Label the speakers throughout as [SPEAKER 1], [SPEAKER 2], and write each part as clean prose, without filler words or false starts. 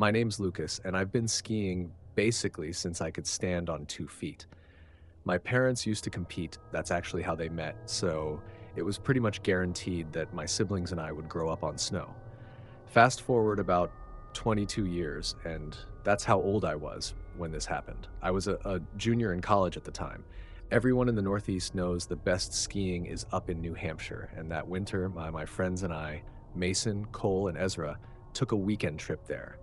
[SPEAKER 1] My name's Lucas, and I've been skiing basically since I could stand on 2 feet. My parents used to compete, that's actually how they met, so it was pretty much guaranteed that my siblings and I would grow up on snow. Fast forward about 22 years, and that's how old I was when this happened. I was a junior in college at the time. Everyone in the Northeast knows the best skiing is up in New Hampshire, and that winter, my friends and I, Mason, Cole, and Ezra, took a weekend trip there.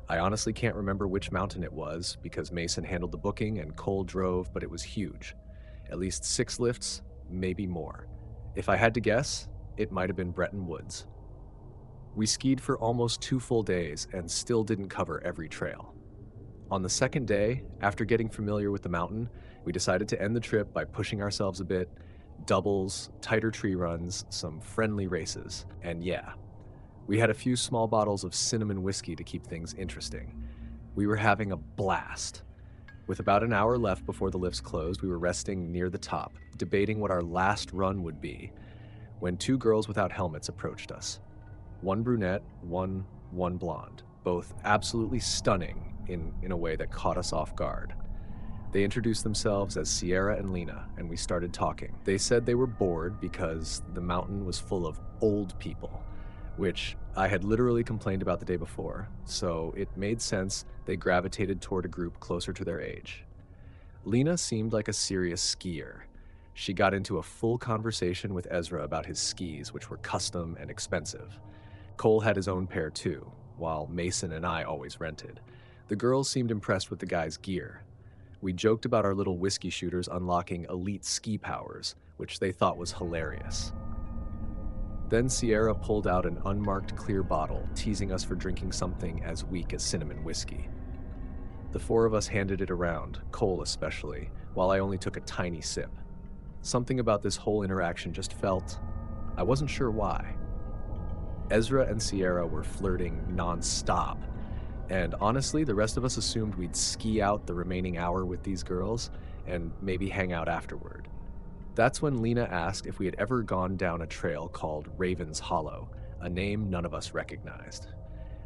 [SPEAKER 1] I honestly can't remember which mountain it was because Mason handled the booking and Cole drove, but it was huge. At least 6 lifts, maybe more. If I had to guess, it might have been Bretton Woods. We skied for almost 2 full days and still didn't cover every trail. On the second day, after getting familiar with the mountain, we decided to end the trip by pushing ourselves a bit, doubles, tighter tree runs, some friendly races, and yeah, we had a few small bottles of cinnamon whiskey to keep things interesting. We were having a blast. With about an hour left before the lifts closed, we were resting near the top, debating what our last run would be, when two girls without helmets approached us. One brunette, one blonde, both absolutely stunning in a way that caught us off guard. They introduced themselves as Sierra and Lena, and we started talking. They said they were bored because the mountain was full of old people, which I had literally complained about the day before, so it made sense they gravitated toward a group closer to their age. Lena seemed like a serious skier. She got into a full conversation with Ezra about his skis, which were custom and expensive. Cole had his own pair too, while Mason and I always rented. The girls seemed impressed with the guy's gear. We joked about our little whiskey shooters unlocking elite ski powers, which they thought was hilarious. Then Sierra pulled out an unmarked clear bottle, teasing us for drinking something as weak as cinnamon whiskey. The four of us handed it around, Cole especially, while I only took a tiny sip. Something about this whole interaction just felt, I wasn't sure why. Ezra and Sierra were flirting non-stop, and honestly, the rest of us assumed we'd ski out the remaining hour with these girls and maybe hang out afterward. That's when Lena asked if we had ever gone down a trail called Raven's Hollow, a name none of us recognized.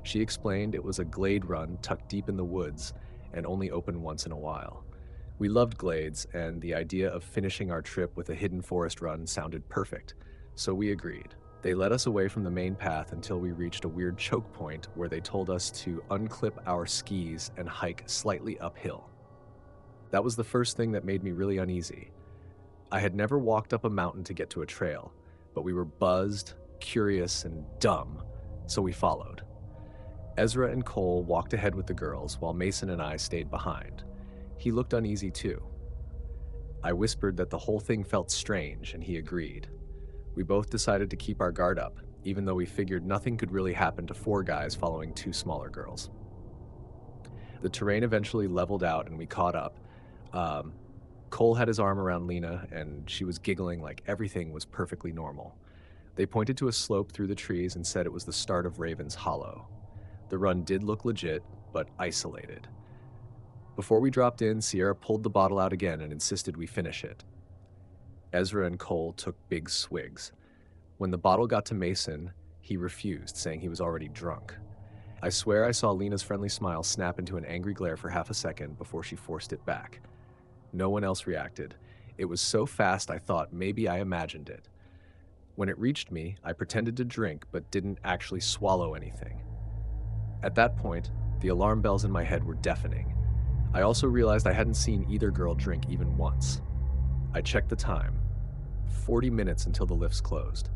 [SPEAKER 1] She explained it was a glade run tucked deep in the woods and only open once in a while. We loved glades, and the idea of finishing our trip with a hidden forest run sounded perfect, so we agreed. They led us away from the main path until we reached a weird choke point where they told us to unclip our skis and hike slightly uphill. That was the first thing that made me really uneasy. I had never walked up a mountain to get to a trail, but we were buzzed, curious, and dumb, so we followed. Ezra and Cole walked ahead with the girls, while Mason and I stayed behind. He looked uneasy too. I whispered that the whole thing felt strange, and he agreed. We both decided to keep our guard up, even though we figured nothing could really happen to four guys following two smaller girls. The terrain eventually leveled out and we caught up. Cole had his arm around Lena, and she was giggling like everything was perfectly normal. They pointed to a slope through the trees and said it was the start of Raven's Hollow. The run did look legit, but isolated. Before we dropped in, Sierra pulled the bottle out again and insisted we finish it. Ezra and Cole took big swigs. When the bottle got to Mason, he refused, saying he was already drunk. I swear I saw Lena's friendly smile snap into an angry glare for half a second before she forced it back. No one else reacted. It was so fast I thought maybe I imagined it. When it reached me, I pretended to drink but didn't actually swallow anything. At that point, the alarm bells in my head were deafening. I also realized I hadn't seen either girl drink even once. I checked the time. 40 minutes until the lifts closed.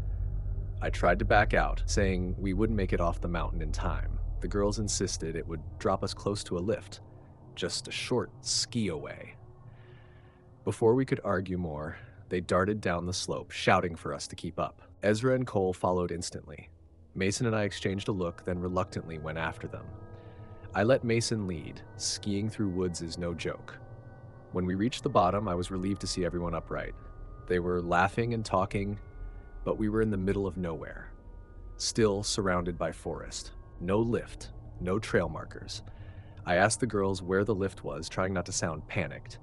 [SPEAKER 1] I tried to back out, saying we wouldn't make it off the mountain in time. The girls insisted it would drop us close to a lift, just a short ski away. Before we could argue more, they darted down the slope, shouting for us to keep up. Ezra and Cole followed instantly. Mason and I exchanged a look, then reluctantly went after them. I let Mason lead. Skiing through woods is no joke. When we reached the bottom, I was relieved to see everyone upright. They were laughing and talking, but we were in the middle of nowhere. Still surrounded by forest. No lift, no trail markers. I asked the girls where the lift was, trying not to sound panicked.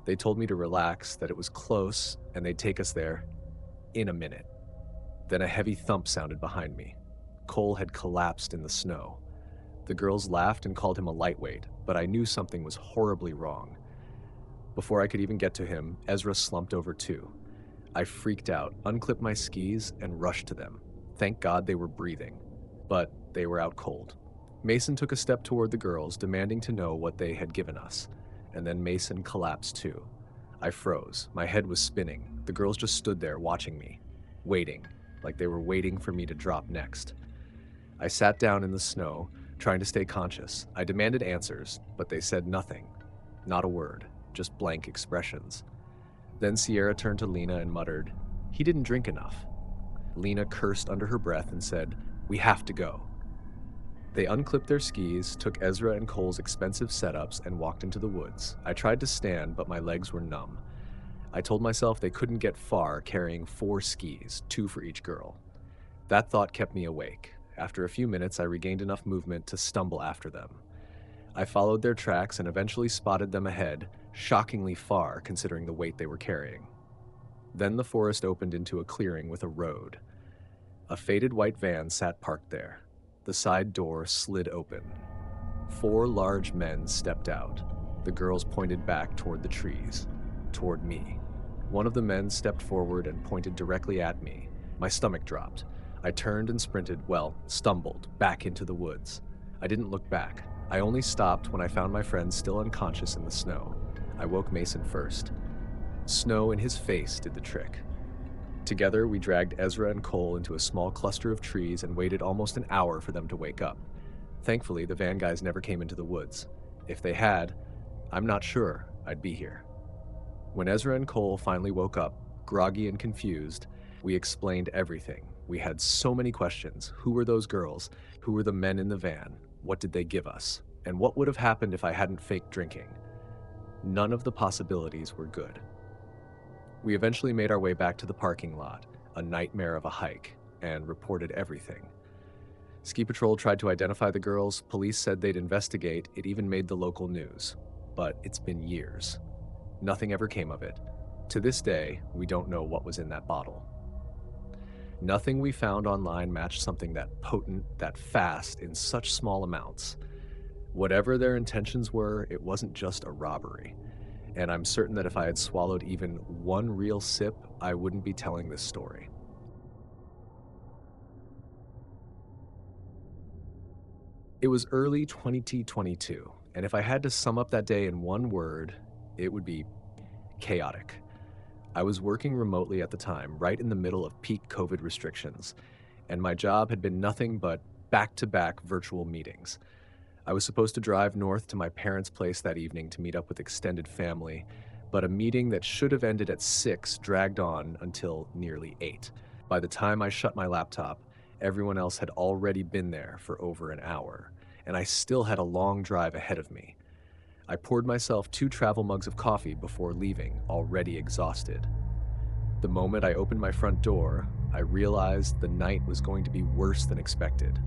[SPEAKER 1] They told me to relax, that it was close, and they'd take us there in a minute. Then a heavy thump sounded behind me. Cole had collapsed in the snow. The girls laughed and called him a lightweight, but I knew something was horribly wrong. Before I could even get to him, Ezra slumped over too. I freaked out, unclipped my skis, and rushed to them. Thank God they were breathing. But they were out cold. Mason took a step toward the girls, demanding to know what they had given us. And then Mason collapsed too. I froze. My head was spinning. The girls just stood there watching me, waiting, like they were waiting for me to drop next. I sat down in the snow, trying to stay conscious. I demanded answers, but they said nothing. Not a word, just blank expressions. Then Sierra turned to Lena and muttered, "He didn't drink enough." Lena cursed under her breath and said, "We have to go." They unclipped their skis, took Ezra and Cole's expensive setups, and walked into the woods. I tried to stand, but my legs were numb. I told myself they couldn't get far carrying 4 skis, 2 for each girl. That thought kept me awake. After a few minutes, I regained enough movement to stumble after them. I followed their tracks and eventually spotted them ahead, shockingly far considering the weight they were carrying. Then the forest opened into a clearing with a road. A faded white van sat parked there. The side door slid open. 4 large men stepped out. The girls pointed back toward the trees, toward me. One of the men stepped forward and pointed directly at me. My stomach dropped. I turned and sprinted, stumbled, back into the woods. I didn't look back. I only stopped when I found my friend still unconscious in the snow. I woke Mason first. Snow in his face did the trick. Together, we dragged Ezra and Cole into a small cluster of trees and waited almost an hour for them to wake up. Thankfully, the van guys never came into the woods. If they had, I'm not sure I'd be here. When Ezra and Cole finally woke up, groggy and confused, we explained everything. We had so many questions. Who were those girls? Who were the men in the van? What did they give us? And what would have happened if I hadn't faked drinking? None of the possibilities were good. We eventually made our way back to the parking lot, a nightmare of a hike, and reported everything. Ski Patrol tried to identify the girls, police said they'd investigate, it even made the local news. But it's been years. Nothing ever came of it. To this day, we don't know what was in that bottle. Nothing we found online matched something that potent, that fast, in such small amounts. Whatever their intentions were, it wasn't just a robbery. And I'm certain that if I had swallowed even one real sip, I wouldn't be telling this story. It was early 2022, and if I had to sum up that day in one word, it would be chaotic. I was working remotely at the time, right in the middle of peak COVID restrictions, and my job had been nothing but back-to-back virtual meetings. I was supposed to drive north to my parents' place that evening to meet up with extended family, but a meeting that should have ended at 6 dragged on until nearly 8. By the time I shut my laptop, everyone else had already been there for over an hour, and I still had a long drive ahead of me. I poured myself 2 travel mugs of coffee before leaving, already exhausted. The moment I opened my front door, I realized the night was going to be worse than expected.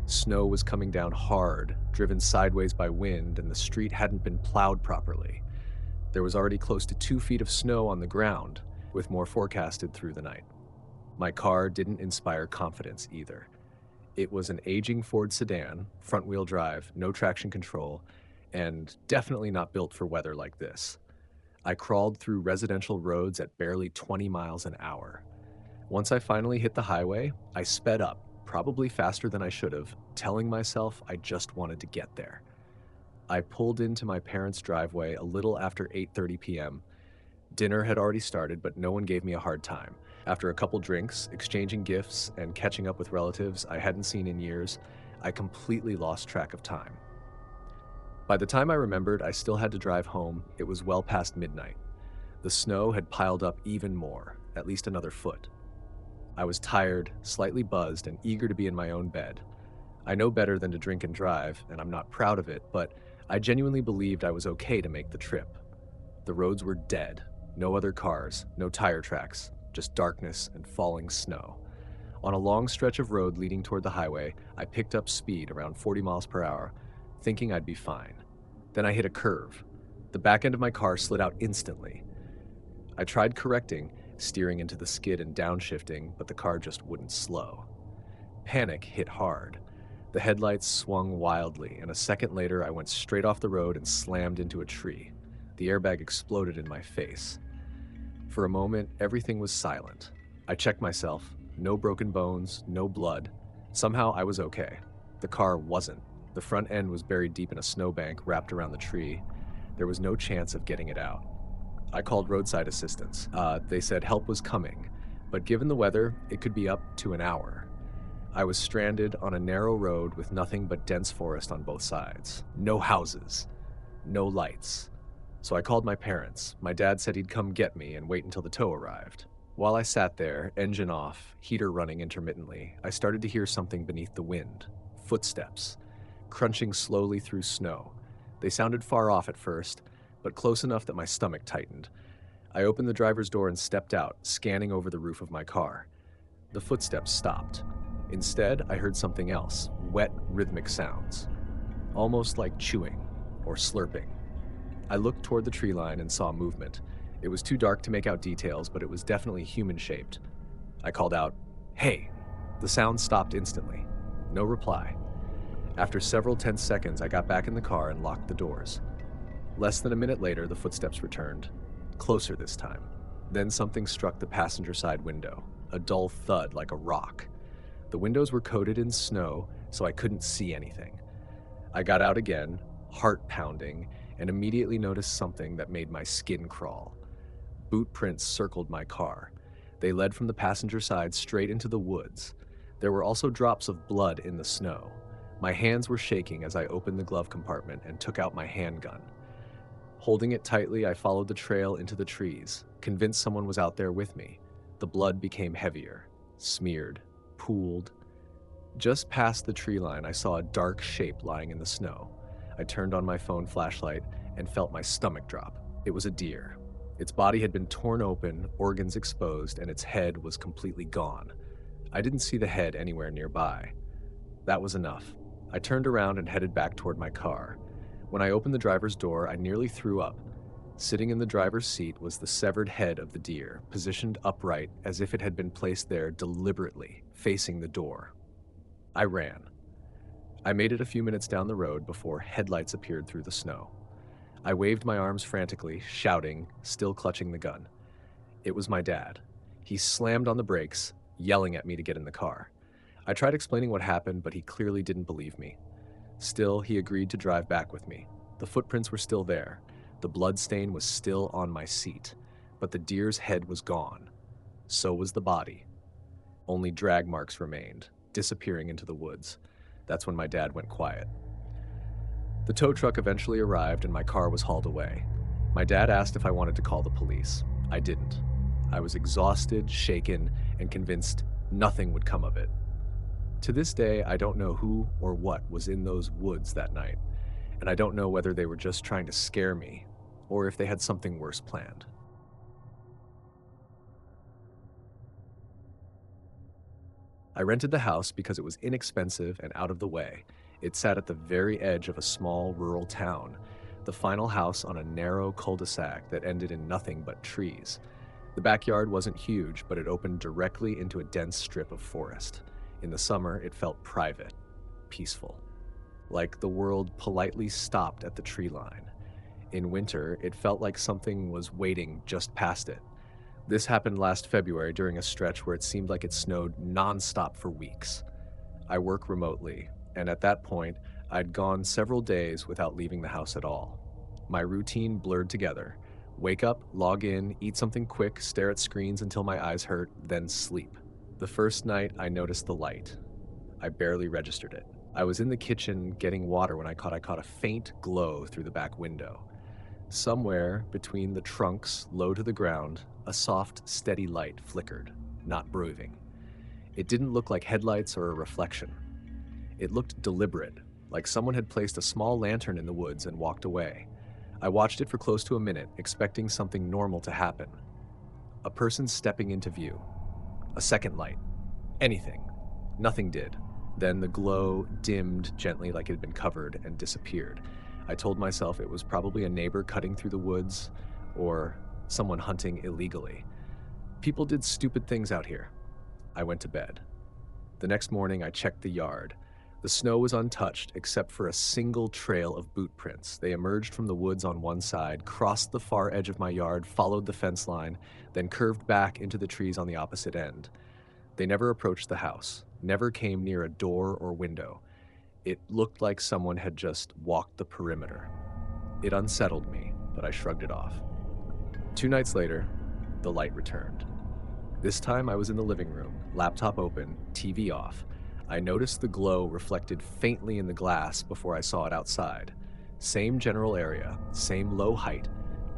[SPEAKER 1] Snow was coming down hard, driven sideways by wind, and the street hadn't been plowed properly. There was already close to 2 feet of snow on the ground, with more forecasted through the night. My car didn't inspire confidence either. It was an aging Ford sedan, front-wheel drive, no traction control, and definitely not built for weather like this. I crawled through residential roads at barely 20 miles an hour. Once I finally hit the highway, I sped up, probably faster than I should have, telling myself I just wanted to get there. I pulled into my parents' driveway a little after 8:30 p.m. Dinner had already started, but no one gave me a hard time. After a couple drinks, exchanging gifts, and catching up with relatives I hadn't seen in years, I completely lost track of time. By the time I remembered I still had to drive home, it was well past midnight. The snow had piled up even more, at least another foot. I was tired, slightly buzzed, and eager to be in my own bed. I know better than to drink and drive, and I'm not proud of it, but I genuinely believed I was okay to make the trip. The roads were dead. No other cars, no tire tracks, just darkness and falling snow. On a long stretch of road leading toward the highway, I picked up speed around 40 miles per hour, thinking I'd be fine. Then I hit a curve. The back end of my car slid out instantly. I tried correcting, steering into the skid and downshifting, but the car just wouldn't slow. Panic hit hard. The headlights swung wildly, and a second later I went straight off the road and slammed into a tree. The airbag exploded in my face. For a moment, everything was silent. I checked myself. No broken bones, no blood. Somehow I was okay. The car wasn't. The front end was buried deep in a snowbank wrapped around the tree. There was no chance of getting it out. I called roadside assistance. They said help was coming, but given the weather, it could be up to an hour. I was stranded on a narrow road with nothing but dense forest on both sides. No houses, no lights. So I called my parents. My dad said he'd come get me and wait until the tow arrived. While I sat there, engine off, heater running intermittently, I started to hear something beneath the wind. Footsteps, crunching slowly through snow. They sounded far off at first, but close enough that my stomach tightened. I opened the driver's door and stepped out, scanning over the roof of my car. The footsteps stopped. Instead, I heard something else, wet, rhythmic sounds, almost like chewing or slurping. I looked toward the tree line and saw movement. It was too dark to make out details, but it was definitely human-shaped. I called out, "Hey!" The sound stopped instantly. No reply. After several tense seconds, I got back in the car and locked the doors. Less than a minute later, the footsteps returned. Closer this time. Then something struck the passenger side window, a dull thud like a rock. The windows were coated in snow, so I couldn't see anything. I got out again, heart pounding, and immediately noticed something that made my skin crawl. Boot prints circled my car. They led from the passenger side straight into the woods. There were also drops of blood in the snow. My hands were shaking as I opened the glove compartment and took out my handgun. Holding it tightly, I followed the trail into the trees, convinced someone was out there with me. The blood became heavier, smeared, pooled. Just past the tree line, I saw a dark shape lying in the snow. I turned on my phone flashlight and felt my stomach drop. It was a deer. Its body had been torn open, organs exposed, and its head was completely gone. I didn't see the head anywhere nearby. That was enough. I turned around and headed back toward my car. When I opened the driver's door, I nearly threw up. Sitting in the driver's seat was the severed head of the deer, positioned upright as if it had been placed there deliberately, facing the door. I ran. I made it a few minutes down the road before headlights appeared through the snow. I waved my arms frantically, shouting, still clutching the gun. It was my dad. He slammed on the brakes, yelling at me to get in the car. I tried explaining what happened, but he clearly didn't believe me. Still, he agreed to drive back with me. The footprints were still there. The blood stain was still on my seat, but the deer's head was gone. So was the body. Only drag marks remained, disappearing into the woods. That's when my dad went quiet. The tow truck eventually arrived and my car was hauled away. My dad asked if I wanted to call the police. I didn't. I was exhausted, shaken, and convinced nothing would come of it. To this day, I don't know who or what was in those woods that night, and I don't know whether they were just trying to scare me or if they had something worse planned. I rented the house because it was inexpensive and out of the way. It sat at the very edge of a small rural town, the final house on a narrow cul-de-sac that ended in nothing but trees. The backyard wasn't huge, but it opened directly into a dense strip of forest. In the summer, it felt private, peaceful, like the world politely stopped at the tree line. In winter, it felt like something was waiting just past it. This happened last February during a stretch where it seemed like it snowed nonstop for weeks. I work remotely, and at that point, I'd gone several days without leaving the house at all. My routine blurred together. Wake up, log in, eat something quick, stare at screens until my eyes hurt, then sleep. The first night, I noticed the light. I barely registered it. I was in the kitchen getting water when I caught a faint glow through the back window. Somewhere between the trunks, low to the ground, a soft, steady light flickered, not breathing. It didn't look like headlights or a reflection. It looked deliberate, like someone had placed a small lantern in the woods and walked away. I watched it for close to a minute, expecting something normal to happen. A person stepping into view. A second light. Anything. Nothing did. Then the glow dimmed gently like it had been covered and disappeared. I told myself it was probably a neighbor cutting through the woods or someone hunting illegally. People did stupid things out here. I went to bed. The next morning, I checked the yard. The snow was untouched except for a single trail of boot prints. They emerged from the woods on one side, crossed the far edge of my yard, followed the fence line, then curved back into the trees on the opposite end. They never approached the house, never came near a door or window. It looked like someone had just walked the perimeter. It unsettled me, but I shrugged it off. 2 nights later, the light returned. This time I was in the living room, laptop open, TV off. I noticed the glow reflected faintly in the glass before I saw it outside. Same general area, same low height,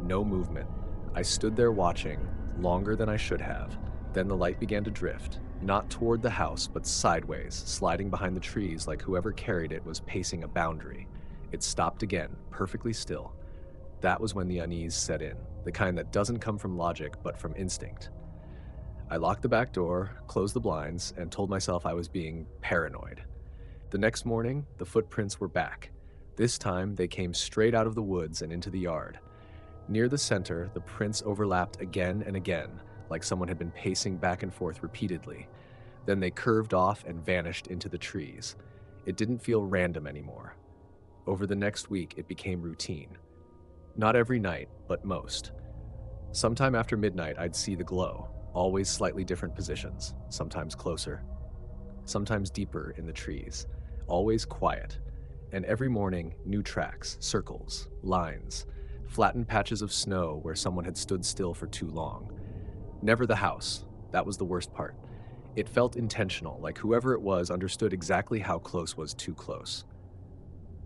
[SPEAKER 1] no movement. I stood there watching, longer than I should have. Then the light began to drift, not toward the house, but sideways, sliding behind the trees like whoever carried it was pacing a boundary. It stopped again, perfectly still. That was when the unease set in, the kind that doesn't come from logic, but from instinct. I locked the back door, closed the blinds, and told myself I was being paranoid. The next morning, the footprints were back. This time, they came straight out of the woods and into the yard. Near the center, the prints overlapped again and again, like someone had been pacing back and forth repeatedly. Then they curved off and vanished into the trees. It didn't feel random anymore. Over the next week, it became routine. Not every night, but most. Sometime after midnight, I'd see the glow. Always slightly different positions, sometimes closer, sometimes deeper in the trees, always quiet. And every morning, new tracks, circles, lines, flattened patches of snow where someone had stood still for too long. Never the house. That was the worst part. It felt intentional, like whoever it was understood exactly how close was too close.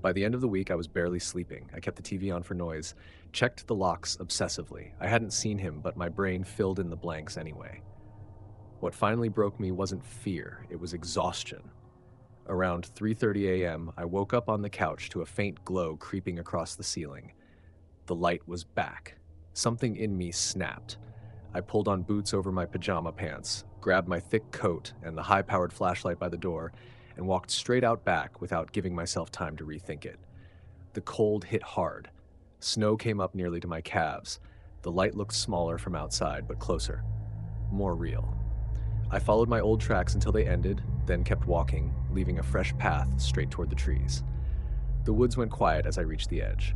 [SPEAKER 1] By the end of the week, I was barely sleeping. I kept the TV on for noise, checked the locks obsessively. I hadn't seen him, but my brain filled in the blanks anyway. What finally broke me wasn't fear, it was exhaustion. Around 3:30 a.m., I woke up on the couch to a faint glow creeping across the ceiling. The light was back. Something in me snapped. I pulled on boots over my pajama pants, grabbed my thick coat and the high-powered flashlight by the door, and walked straight out back without giving myself time to rethink it. The cold hit hard. Snow came up nearly to my calves. The light looked smaller from outside, but closer. More real. I followed my old tracks until they ended, then kept walking, leaving a fresh path straight toward the trees. The woods went quiet as I reached the edge.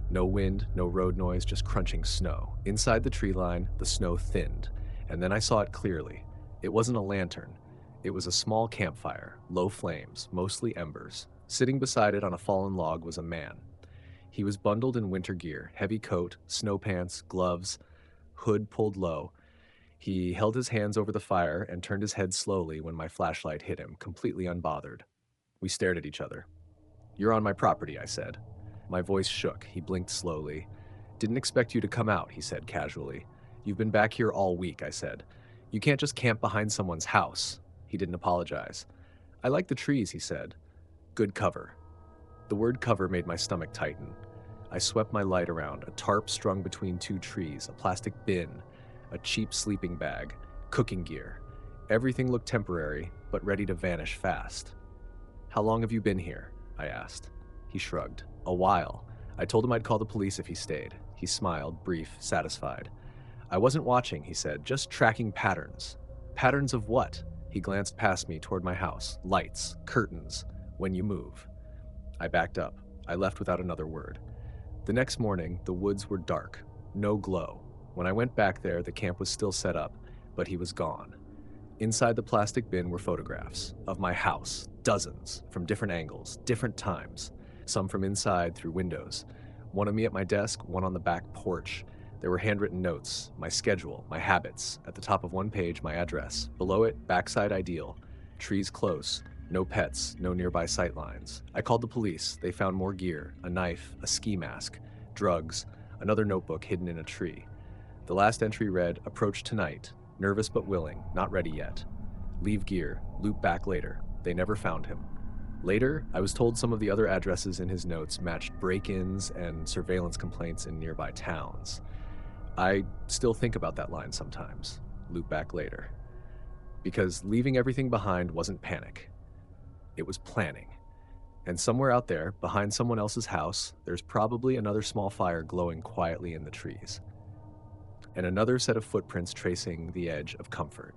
[SPEAKER 1] No wind, no road noise, just crunching snow. Inside the tree line, the snow thinned, and then I saw it clearly. It wasn't a lantern. It was a small campfire, low flames, mostly embers. Sitting beside it on a fallen log was a man. He was bundled in winter gear, heavy coat, snow pants, gloves, hood pulled low. He held his hands over the fire and turned his head slowly when my flashlight hit him, completely unbothered. We stared at each other. "You're on my property," I said. My voice shook. He blinked slowly. "Didn't expect you to come out," he said casually. "You've been back here all week," I said. "You can't just camp behind someone's house." He didn't apologize. "I like the trees," he said. "Good cover." The word cover made my stomach tighten. I swept my light around, a tarp strung between two trees, a plastic bin, a cheap sleeping bag, cooking gear. Everything looked temporary, but ready to vanish fast. "How long have you been here?" I asked. He shrugged. "A while. I told him I'd call the police if he stayed." He smiled, brief, satisfied. "I wasn't watching," he said, "just tracking patterns." "Patterns of what?" He glanced past me toward my house. "Lights, curtains, when you move." I backed up. I left without another word. The next morning, the woods were dark, no glow. When I went back there, the camp was still set up, but he was gone. Inside the plastic bin were photographs of my house, dozens, from different angles, different times, some from inside through windows. One of me at my desk, one on the back porch. There were handwritten notes, my schedule, my habits. At the top of one page, my address. Below it, backside ideal. Trees close. No pets, no nearby sightlines. I called the police. They found more gear, a knife, a ski mask, drugs, another notebook hidden in a tree. The last entry read, "Approach tonight. Nervous but willing, not ready yet. Leave gear, loop back later." They never found him. Later, I was told some of the other addresses in his notes matched break-ins and surveillance complaints in nearby towns. I still think about that line sometimes, loop back later. Because leaving everything behind wasn't panic. It was planning. And somewhere out there, behind someone else's house, there's probably another small fire glowing quietly in the trees. And another set of footprints tracing the edge of comfort.